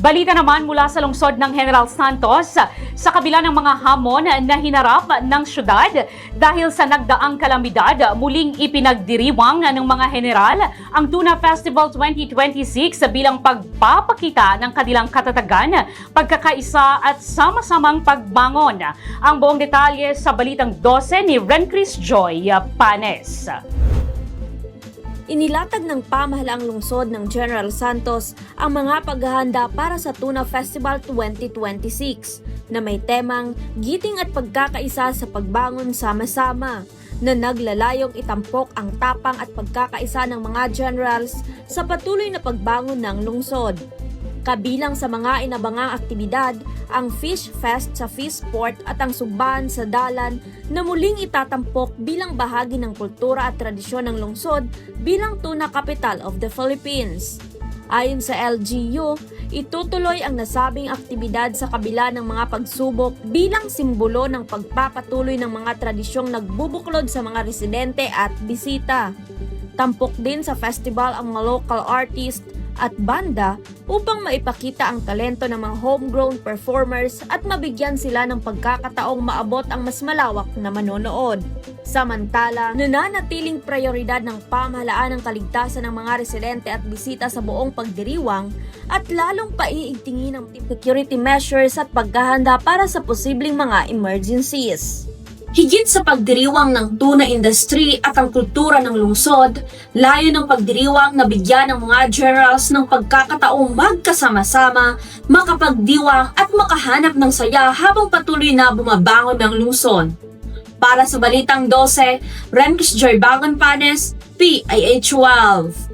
Balita naman mula sa lungsod ng General Santos, sa kabila ng mga hamon na hinarap ng syudad dahil sa nagdaang kalamidad, muling ipinagdiriwang ng mga general ang Tuna Festival 2026 bilang pagpapakita ng kanilang katatagan, pagkakaisa at sama-samang pagbangon. Ang buong detalye sa Balitang 12 ni Rencris Joy Panes. Inilatag ng pamahalaang lungsod ng General Santos ang mga paghahanda para sa Tuna Festival 2026 na may temang giting at pagkakaisa sa pagbangon sama-sama na naglalayong itampok ang tapang at pagkakaisa ng mga generals sa patuloy na pagbangon ng lungsod. Kabilang sa mga inabangang aktibidad, ang Fish Fest sa Fishport at ang Sugbahan sa Dalan na muling itatampok bilang bahagi ng kultura at tradisyon ng lungsod bilang tuna capital of the Philippines. Ayon sa LGU, itutuloy ang nasabing aktibidad sa kabila ng mga pagsubok bilang simbolo ng pagpapatuloy ng mga tradisyong nagbubuklod sa mga residente at bisita. Tampok din sa festival ang mga local artist at banda upang maipakita ang talento ng mga homegrown performers at mabigyan sila ng pagkakataong maabot ang mas malawak na manonood. Samantala, nananatiling prioridad ng pamahalaan ang kaligtasan ng mga residente at bisita sa buong pagdiriwang at lalong paiigtingin ang security measures at paghahanda para sa posibleng mga emergencies. Higit sa pagdiriwang ng tuna industry at ang kultura ng lungsod, layo ng pagdiriwang na bigyan ng mga generals ng pagkakataong magkasama-sama, makapagdiwang at makahanap ng saya habang patuloy na bumabangon ng lungsod. Para sa Balitang 12, Rencris Joy Panes, PIH 12.